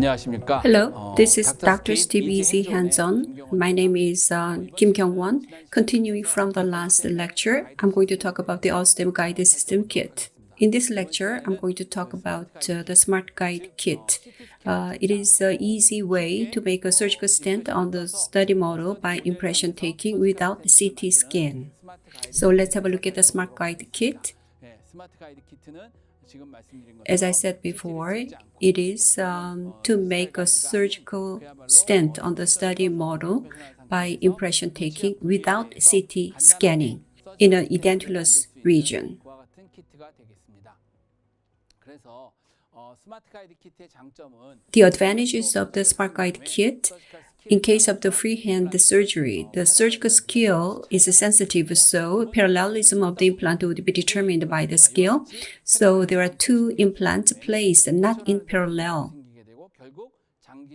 안녕하십니까? Hello, this is Dr. Dr. Steve Easy Hands-On. My name is Kim Kyung-won. Continuing from the last lecture, I'm going to talk about the SmartGuide System Kit. In this lecture, I'm going to talk about the SmartGuide KIT. It is an easy way to make a surgical stent on the study model by impression taking without CT scan. So let's have a look at the SmartGuide KIT. As I said before, it is to make a surgical stent on the study model by impression taking without CT scanning in an edentulous region. The advantages of the SmartGuide KIT: in case of the freehand surgery, the surgical skill is sensitive, so parallelism of the implant would be determined by the skill. So there are two implants placed not in parallel.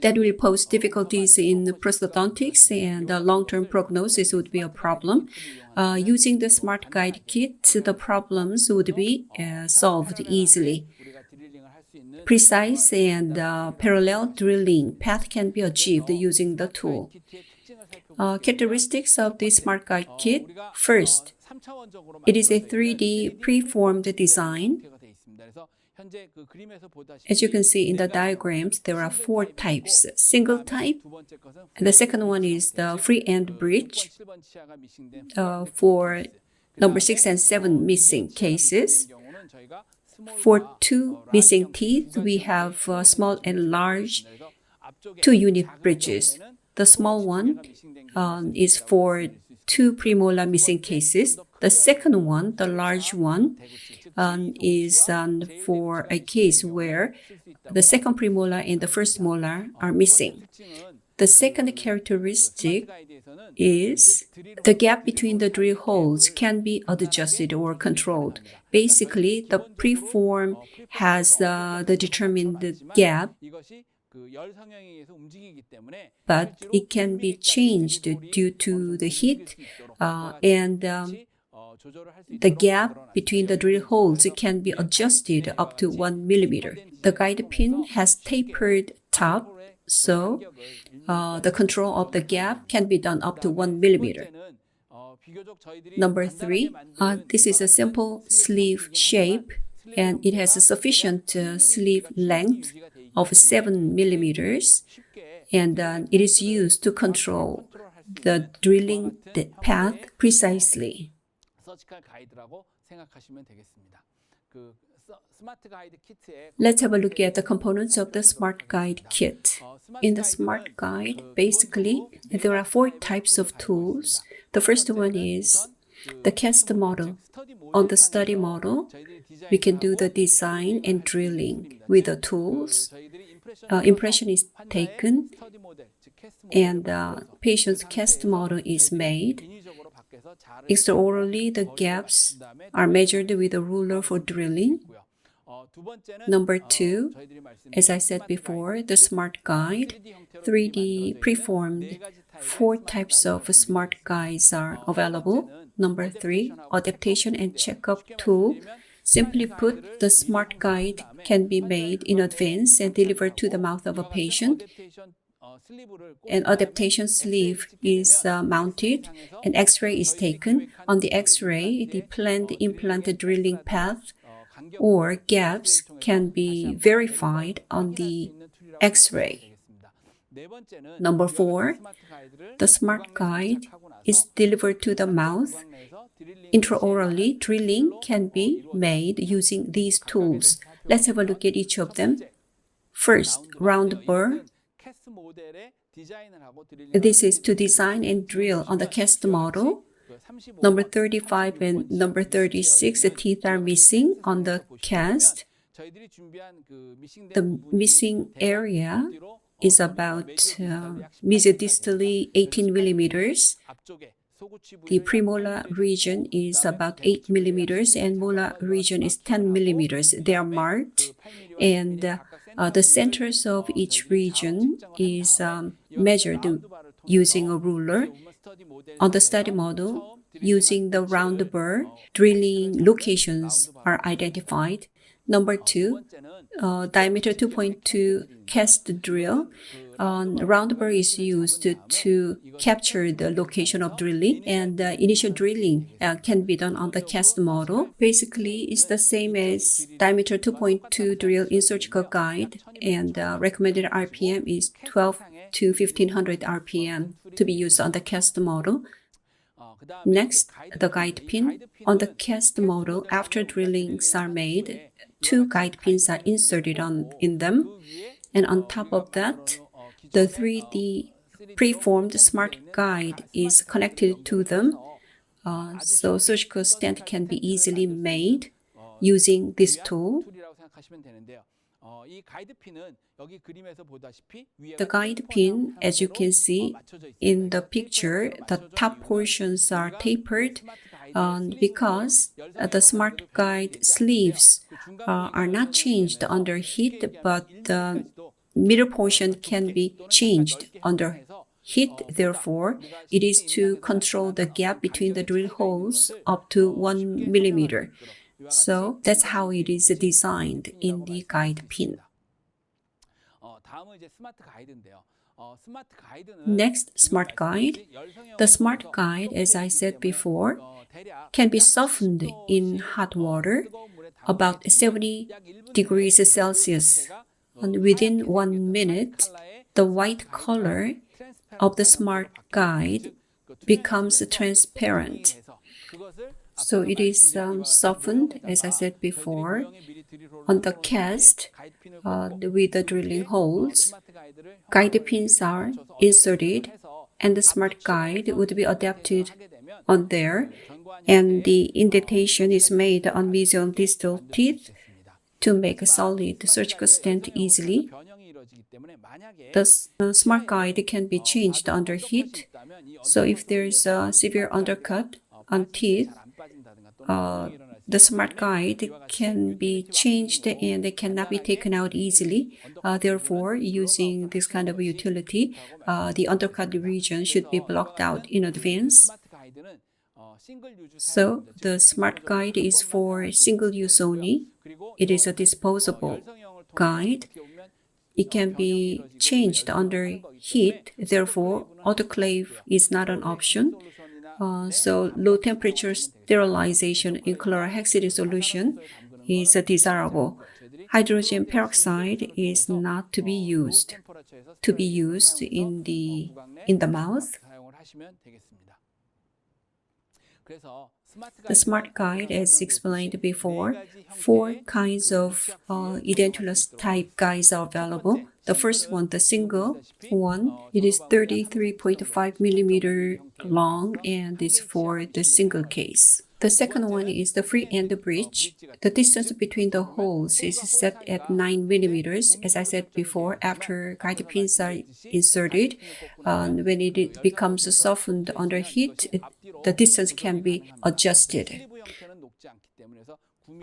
That will pose difficulties in prosthodontics, and the long-term prognosis would be a problem. Using the SmartGuide KIT, the problems would be solved easily. Precise and parallel drilling path can be achieved using the tool. Characteristics of the SmartGuide KIT: first, it is a 3D preformed design. As you can see in the diagrams, there are four types. Single type, and the second one is the free end bridge for number 6 and 7 missing cases. For 2 missing teeth, we have small and large 2-unit bridges. The small one is for 2 premolar missing cases. The second one, the large one, is for a case where the second premolar and the first molar are missing. The second characteristic is the gap between the drill holes can be adjusted or controlled. Basically, the preform has the determined gap, but it can be changed due to the heat, and the gap between the drill holes can be adjusted up to 1 millimeter. The guide pin has tapered top, so the control of the gap can be done up to 1 millimeter. Number 3, this is a simple sleeve shape, and it has a sufficient sleeve length of 7 millimeters, and it is used to control the drilling path precisely. Let's have a look at the components of the SmartGuide KIT. In the SmartGuide, basically, there are 4 types of tools. The first one is the cast model. On the study model, we can do the design and drilling with the tools. Impression is taken, and patient's cast model is made. Extraorally, the gaps are measured with a ruler for drilling. Number 2, as I said before, the SmartGuide 3D preformed. 4 types of SmartGuides are available. Number 3, adaptation and checkup tool. Simply put, the SmartGuide can be made in advance and delivered to the mouth of a patient. An adaptation sleeve is mounted, and X-ray is taken. On the X-ray, the planned implant drilling path or gaps can be verified on the X-ray. Number 4, the SmartGuide is delivered to the mouth. Intraorally, drilling can be made using these tools. Let's have a look at each of them. First, round burr. This is to design and drill on the cast model. Number 35 and number 36, the teeth are missing on the cast. The missing area is about mesodistally 18 millimeters. The premolar region is about 8 millimeters, and molar region is 10 millimeters. They are marked, and the centers of each region is measured using a ruler. On the study model, using the round burr, drilling locations are identified. Number 2, diameter 2.2 cast drill. Round burr is used to capture the location of drilling, and initial drilling can be done on the cast model. Basically, it's the same as diameter 2.2 drill in surgical guide, and recommended RPM is 12 to 1500 RPM to be used on the cast model. Next, the guide pin. On the cast model, after drillings are made, 2 guide pins are inserted in them, and on top of that, the 3D preformed SmartGuide is connected to them, so surgical stent can be easily made using this tool. The guide pin, as you can see in the picture, the top portions are tapered because the SmartGuide sleeves are not changed under heat, but the middle portion can be changed under heat. Therefore, it is to control the gap between the drill holes up to 1 millimeter. So that's how it is designed in the guide pin. Next, SmartGuide. The SmartGuide, as I said before, can be softened in hot water about 70 degrees Celsius. And within 1 minute, the white color of the SmartGuide becomes transparent. So it is softened, as I said before, on the cast with the drilling holes. Guide pins are inserted, and the SmartGuide would be adapted on there, and the indentation is made on mesial distal teeth to make a solid surgical stent easily. The SmartGuide can be changed under heat, so if there is a severe undercut on teeth, the SmartGuide can be changed and it cannot be taken out easily. Therefore, using this kind of utility, the undercut region should be blocked out in advance. So the SmartGuide is for single use only. It is a disposable guide. It can be changed under heat. Therefore, autoclave is not an option. So low temperature sterilization in chlorhexidine solution is desirable. Hydrogen peroxide is not to be used in the mouth. The SmartGuide, as explained before, 4 kinds of edentulous type guides are available. The first one, the single one, it is 33.5 millimeter long and is for the single case. The second one is the free end bridge. The distance between the holes is set at 9 millimeters. As I said before, after guide pins are inserted, when it becomes softened under heat, the distance can be adjusted.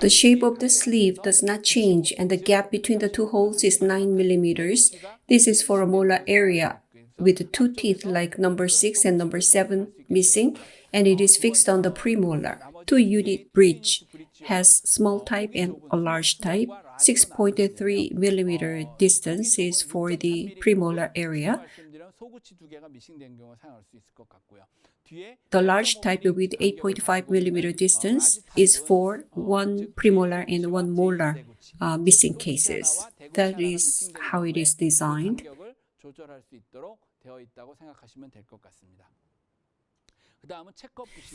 The shape of the sleeve does not change, and the gap between the 2 holes is 9 millimeters. This is for a molar area with 2 teeth like number 6 and number 7 missing, and it is fixed on the premolar. 2-unit bridge has small type and a large type. 6.3 millimeter distance is for the premolar area. The large type with 8.5 millimeter distance is for 1 premolar and 1 molar missing cases. That is how it is designed.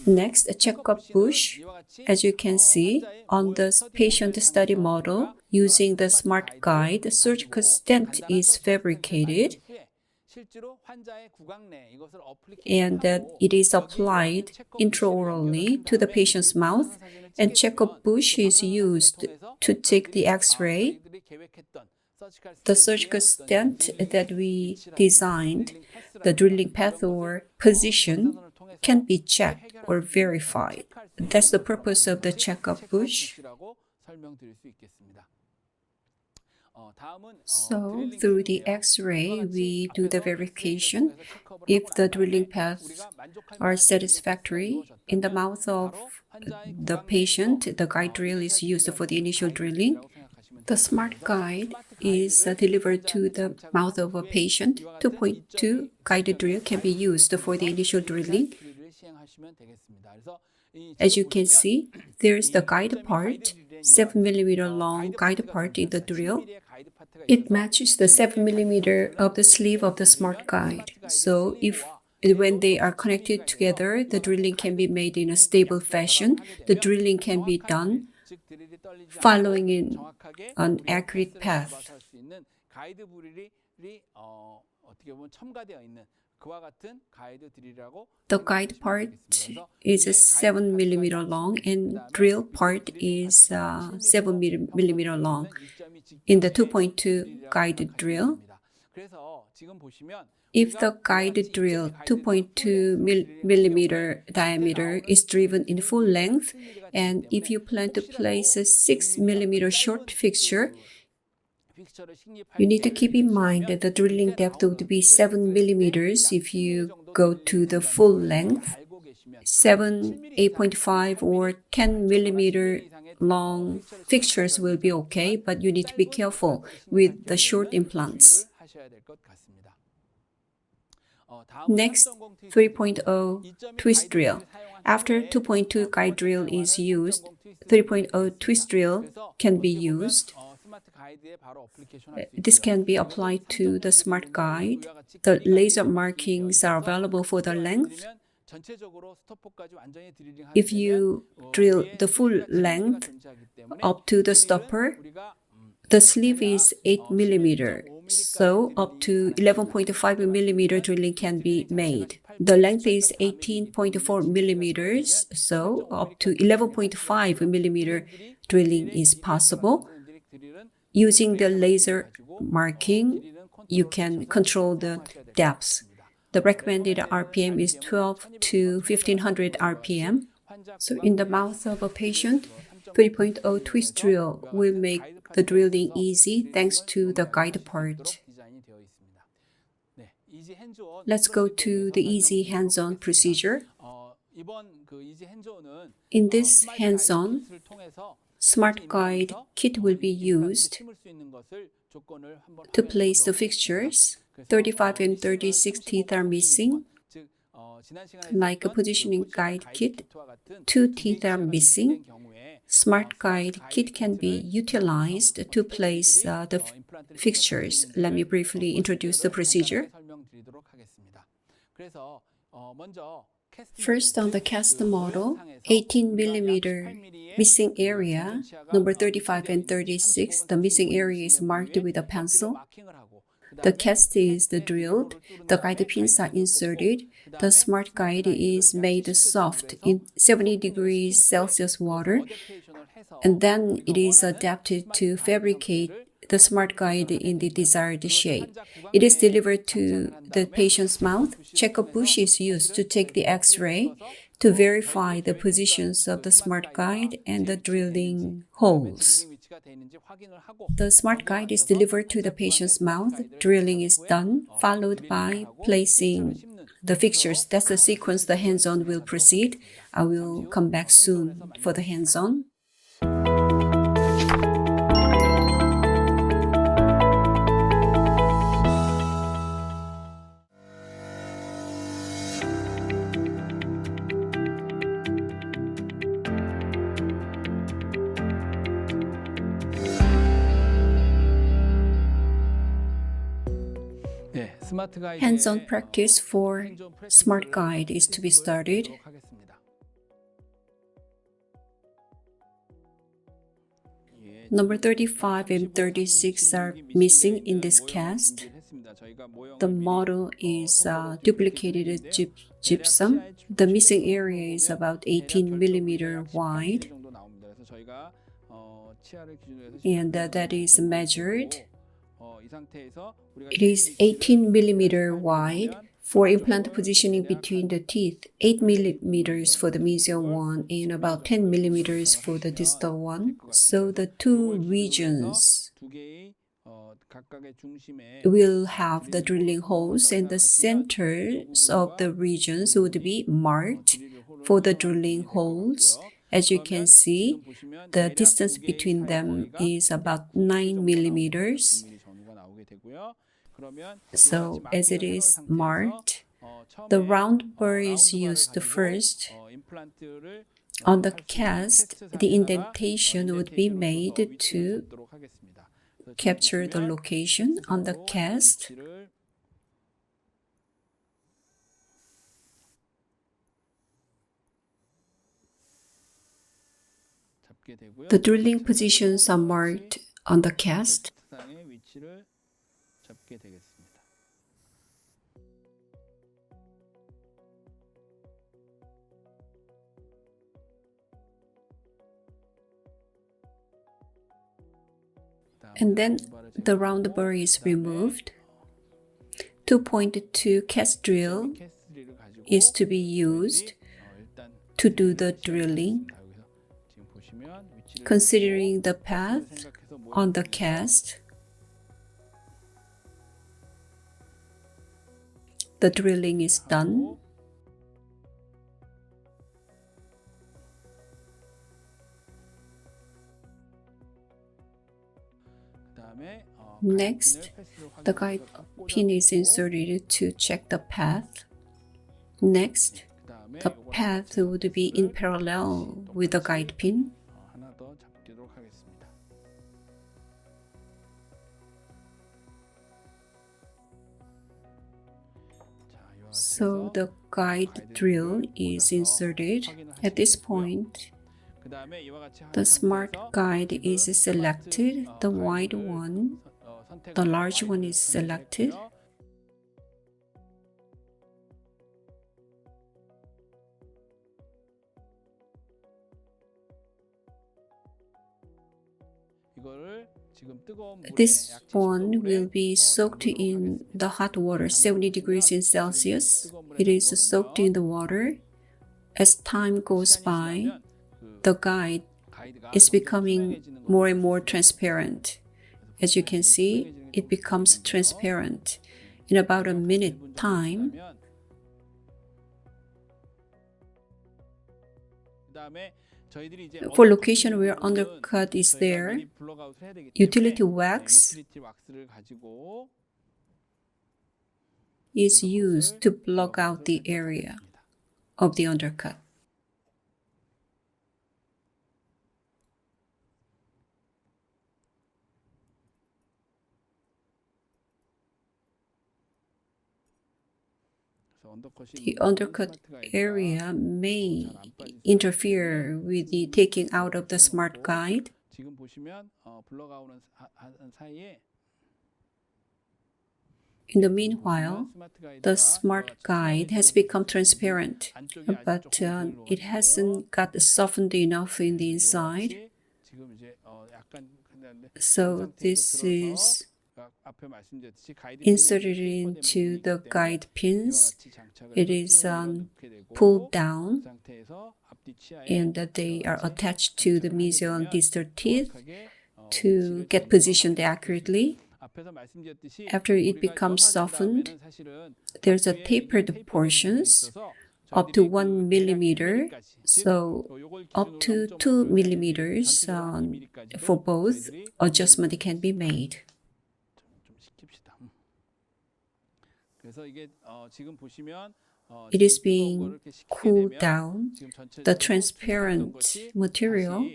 Next, a checkup bush. As you can see on the patient study model, using the SmartGuide, the surgical stent is fabricated, and it is applied intraorally to the patient's mouth, and checkup bush is used to take the X-ray. The surgical stent that we designed, the drilling path or position, can be checked or verified. That's the purpose of the checkup bush. So through the X-ray, we do the verification. If the drilling paths are satisfactory in the mouth of the patient, the guide drill is used for the initial drilling. The SmartGuide is delivered to the mouth of a patient. 2.2 guided drill can be used for the initial drilling. As you can see, there's the guide part, 7mm long guide part in the drill. It matches the 7mm of the sleeve of the SmartGuide. So when they are connected together, the drilling can be made in a stable fashion. The drilling can be done following in an accurate path. The guide part is 7mm long and drill part is 7mm long in the 2.2 guided drill. If the guided drill 2.2mm diameter is driven in full length, and if you plan to place a 6mm short fixture, you need to keep in mind that the drilling depth would be 7mm if you go to the full length. 7, 8.5 or 10mm long fixtures will be okay, but you need to be careful with the short implants. Next, 3.0 twist drill. After 2.2 guide drill is used, 3.0 twist drill can be used. This can be applied to the SmartGuide. The laser markings are available for the length. If you drill the full length up to the stopper, the sleeve is 8mm, so up to 11.5mm drilling can be made. The length is 18.4mm, so up to 11.5mm drilling is possible. Using the laser marking, you can control the depth. The recommended RPM is 12 to 1500 RPM. So in the mouth of a patient, 3.0 twist drill will make the drilling easy thanks to the guide part. Let's go to the easy hands-on procedure. In this hands-on, SmartGuide KIT will be used to place the fixtures. 35 and 36 teeth are missing. Like a positioning guide kit, 2 teeth are missing. SmartGuide KIT can be utilized to place the fixtures. Let me briefly introduce the procedure. First, on the cast model, 18mm missing area, number 35 and 36, the missing area is marked with a pencil. The cast is drilled, the guide pins are inserted, the SmartGuide is made soft in 70 degrees Celsius water, and then it is adapted to fabricate the SmartGuide in the desired shape. It is delivered to the patient's mouth. Check-up bush is used to take the X-ray to verify the positions of the SmartGuide and the drilling holes. The SmartGuide is delivered to the patient's mouth. Drilling is done, followed by placing the fixtures. That's the sequence the hands-on will proceed. I will come back soon for the hands-on. Hands-on practice for SmartGuide is to be started. Number 35 and 36 are missing in this cast. The model is duplicated gypsum. The missing area is about 18mm wide, and that is measured. It is 18mm wide. For implant positioning between the teeth, 8mm for the mesial one and about 10mm for the distal one. So the two regions will have the drilling holes, and the centers of the regions would be marked for the drilling holes. As you can see, the distance between them is about 9 millimeters. So as it is marked, the round burr is used first. On the cast, the indentation would be made to capture the location on the cast. The drilling positions are marked on the cast. And then the round burr is removed. 2.2 cast drill is to be used to do the drilling. Considering the path on the cast, the drilling is done. Next, the guide pin is inserted to check the path. Next, the path would be in parallel with the guide pin. So the guide drill is inserted. At this point, the smart guide is selected, the wide one, the large one is selected. This one will be soaked in the hot water, 70 degrees in Celsius. It is soaked in the water. As time goes by, the guide is becoming more and more transparent. As you can see, it becomes transparent. In about a minute time, for location where undercut is there, utility wax is used to block out the area of the undercut. The undercut area may interfere with the taking out of the smart guide. In the meanwhile, the smart guide has become transparent, but it hasn't got softened enough in the inside. So this is inserted into the guide pins. It is pulled down and they are attached to the mesial and distal teeth to get positioned accurately. After it becomes softened, there's a tapered portions up to 1 millimeter, so up to 2 millimeters for both adjustment can be made. It is being cooled down. The transparent material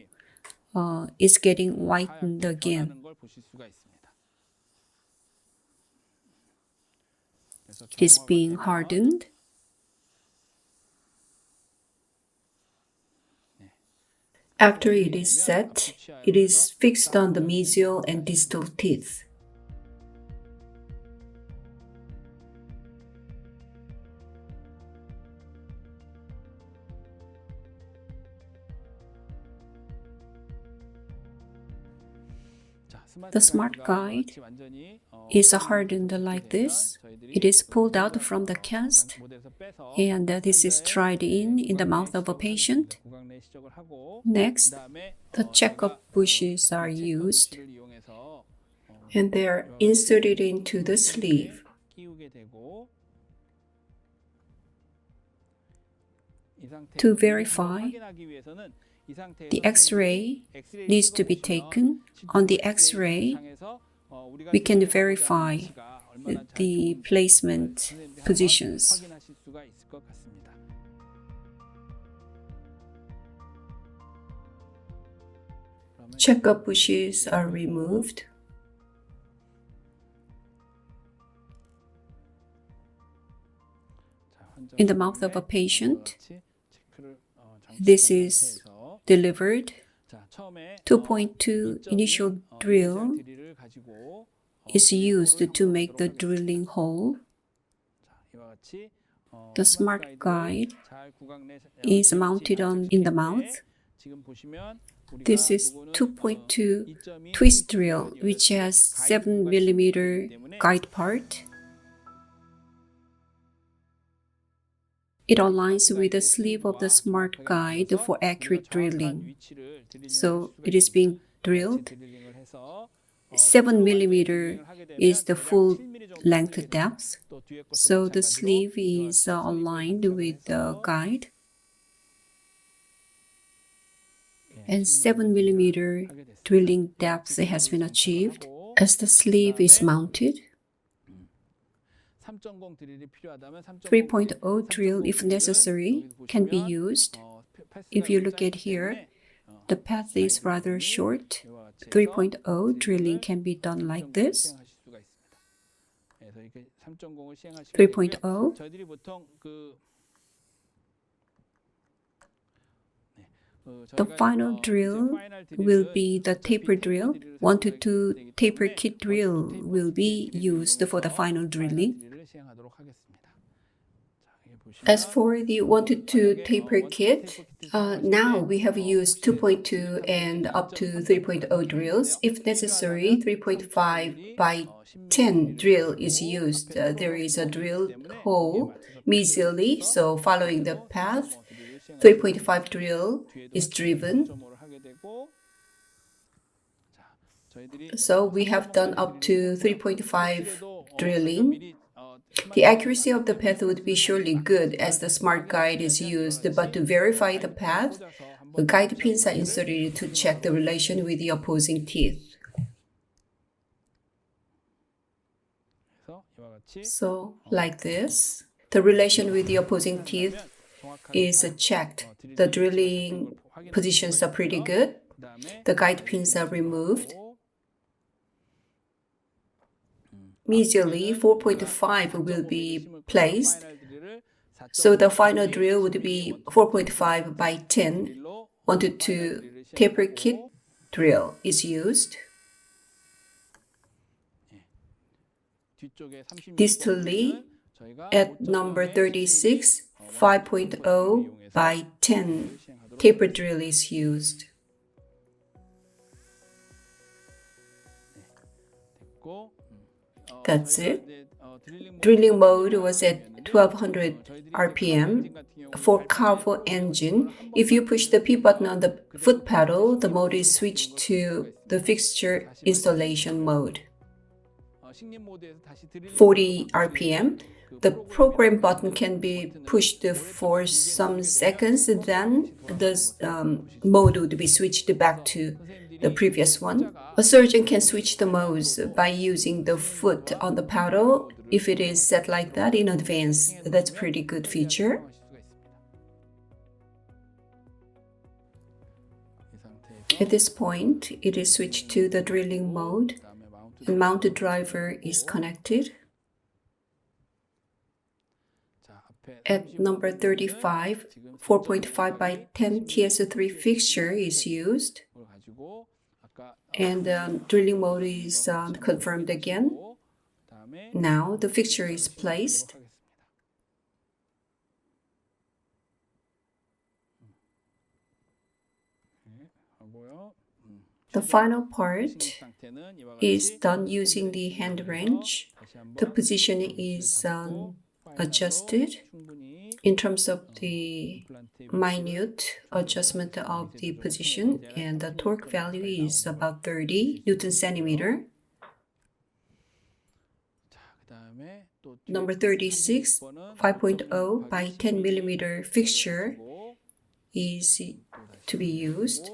is getting whitened again. It is being hardened. After it is set, it is fixed on the mesial and distal teeth. The smart guide is hardened like this. It is pulled out from the cast, and this is tried in the mouth of a patient. Next, the checkup bushes are used, and they are inserted into the sleeve. To verify the X-ray needs to be taken. On the X-ray, we can verify the placement positions. Checkup bushes are removed. In the mouth of a patient, this is delivered. 2.2 initial drill is used to make the drilling hole. The SmartGuide is mounted in the mouth. This is 2.2 twist drill, which has 7 mm guide part. It aligns with the sleeve of the SmartGuide for accurate drilling. So it is being drilled. 7 mm is the full length depth. So the sleeve is aligned with the guide. And 7 mm drilling depth has been achieved as the sleeve is mounted. 3.0 drill, if necessary, can be used. If you look at here, the path is rather short. 3.0 drilling can be done like this. 3.0. The final drill will be the taper drill. 1 to 2 taper kit drill will be used for the final drilling. As for the 1 to 2 taper kit, now we have used 2.2 and up to 3.0 drills. If necessary, 3.5 by 10 drill is used. There is a drill hole mesially, so following the path, 3.5 drill is driven. So we have done up to 3.5 drilling. The accuracy of the path would be surely good as the SmartGuide is used, but to verify the path, the guide pins are inserted to check the relation with the opposing teeth. So, like this, the relation with the opposing teeth is checked. The drilling positions are pretty good. The guide pins are removed. Mesially, 4.5 will be placed. So the final drill would be 4.5 by 10. 1 to 2 taper kit drill is used. Distally, at number 36, 5.0 by 10 taper drill is used. That's it. Drilling mode was at 1200 RPM. For Carvo engine, if you push the P button on the foot pedal, the mode is switched to the fixture installation mode. 40 RPM. The program button can be pushed for some seconds, then the mode would be switched back to the previous one. A surgeon can switch the modes by using the foot on the pedal if it is set like that in advance. That's a pretty good feature. At this point, it is switched to the drilling mode and mounted driver is connected. At number 35, 4.5 by 10 TS3 fixture is used. And drilling mode is confirmed again. Now the fixture is placed. The final part is done using the hand wrench. The position is adjusted in terms of the minute adjustment of the position, and the torque value is about 30 Newton centimeter. Number 36, 5.0 by 10 millimeter fixture is to be used.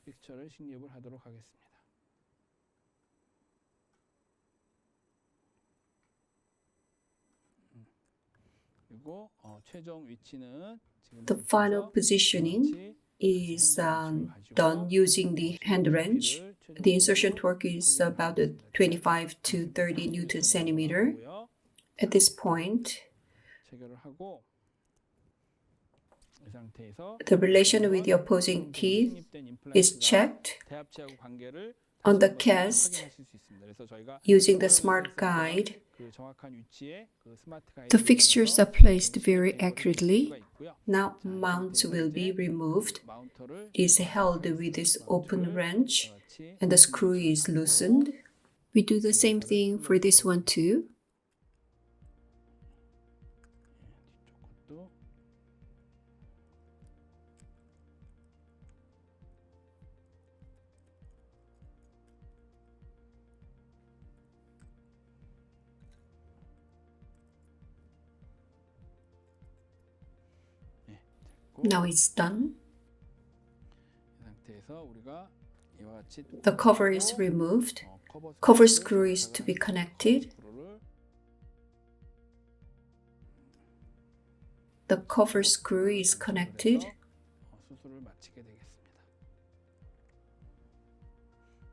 픽처를 식립을 하도록 하겠습니다. 그리고 최종 위치는 The final positioning is done using the hand wrench. The insertion torque is about 25 to 30 Newton centimeter. At this point, 체결을 하고 이 상태에서 the relation with the opposing teeth is checked 대합체하고 관계를 on the cast 확인하실 수 있습니다. 그래서 저희가 using the SmartGuide. 그 정확한 위치에 그 스마트 가이드 The fixtures are placed very accurately. Now mounts will be removed. It is held with this open wrench and the screw is loosened. We do the same thing for this one too. 뒤쪽 것도 Now it's done. 이 상태에서 우리가 이와 같이 The cover is removed. Cover screw is to be connected. 스크루를 The cover screw is connected. 수술을 마치게 되겠습니다.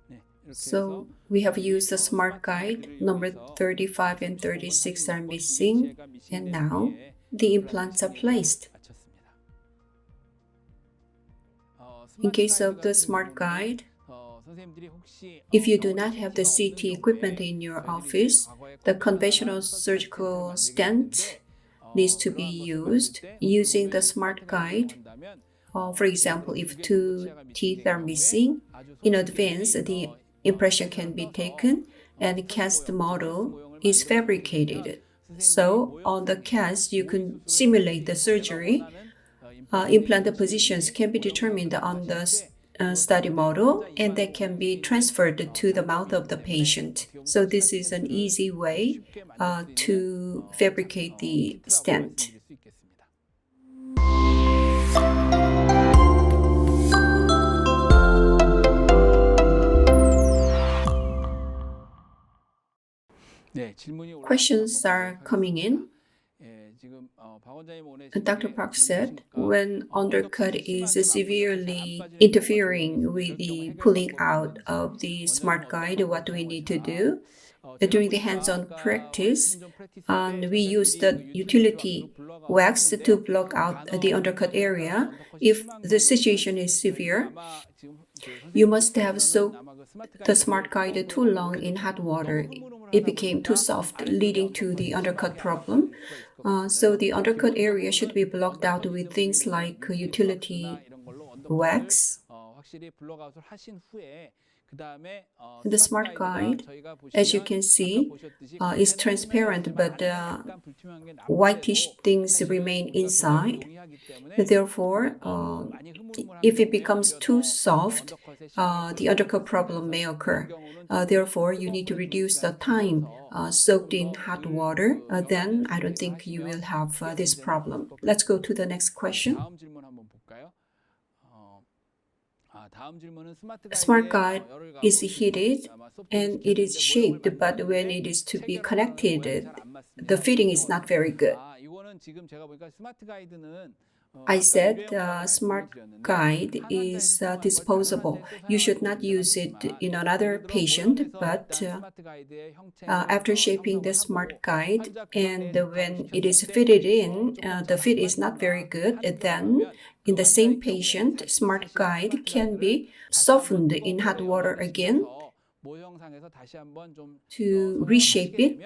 네, 이렇게 So we have used the SmartGuide. Number 35 and 36 are missing. And now the implants are placed. In case of the SmartGuide, if you do not have the CT equipment in your office, the conventional surgical stent needs to be used using the SmartGuide. For example, if 2 teeth are missing, in advance the impression can be taken and cast model is fabricated. So on the cast, you can simulate the surgery. Implant positions can be determined on the study model and they can be transferred to the mouth of the patient. So this is an easy way to fabricate the stent. Questions are coming in. Dr. Park said, when undercut is severely interfering with the pulling out of the SmartGuide, what do we need to do? During the hands-on practice, we use the utility wax to block out the undercut area. If the situation is severe, you must have soaked the SmartGuide too long in hot water. It became too soft, leading to the undercut problem. So the undercut area should be blocked out with things like utility wax. The SmartGuide, as you can see, is transparent, but whitish things remain inside. Therefore, if it becomes too soft, the undercut problem may occur. Therefore, you need to reduce the time soaked in hot water. Then I don't think you will have this problem. Let's go to the next question. SmartGuide is heated and it is shaped, but when it is to be connected, the fitting is not very good. I said SmartGuide is disposable. You should not use it in another patient, but after shaping the SmartGuide and when it is fitted in, the fit is not very good, then in the same patient, SmartGuide can be softened in hot water again to reshape it.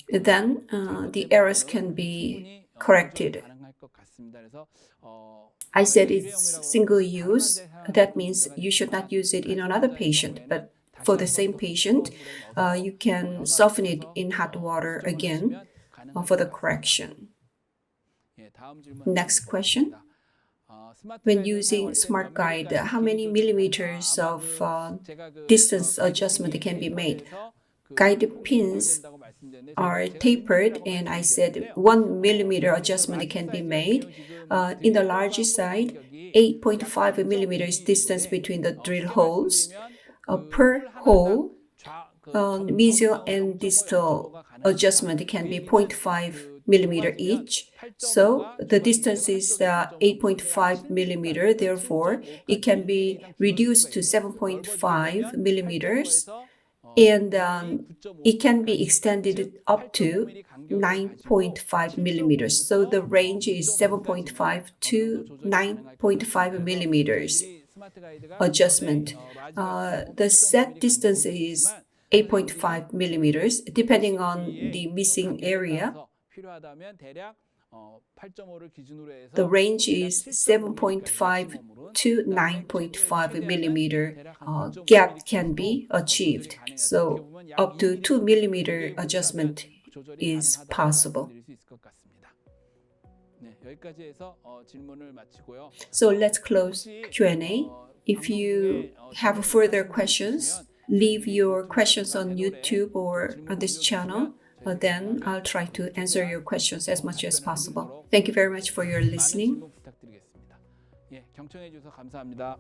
Then the errors can be corrected. I said it's single use. That means you should not use it in another patient, but for the same patient, you can soften it in hot water again for the correction. Next question. When using SmartGuide, how many millimeters of distance adjustment can be made? guide pins are tapered, and I said 1 millimeter adjustment can be made. In the large side, 8.5 millimeters distance between the drill holes. Per hole, mesial and distal adjustment can be 0.5 millimeter each. So the distance is 8.5 millimeter. Therefore, it can be reduced to 7.5 millimeters. And it can be extended up to 9.5 millimeters. So the range is 7.5 to 9.5 millimeters adjustment. The set distance is 8.5 millimeters, depending on the missing area. The range is 7.5 to 9.5 millimeter gap can be achieved. So up to 2 millimeter adjustment is possible. So let's close Q&A. If you have further questions, leave your questions on YouTube or on this channel. Then I'll try to answer your questions as much as possible. Thank you very much for your listening. 경청해 주셔서 감사합니다.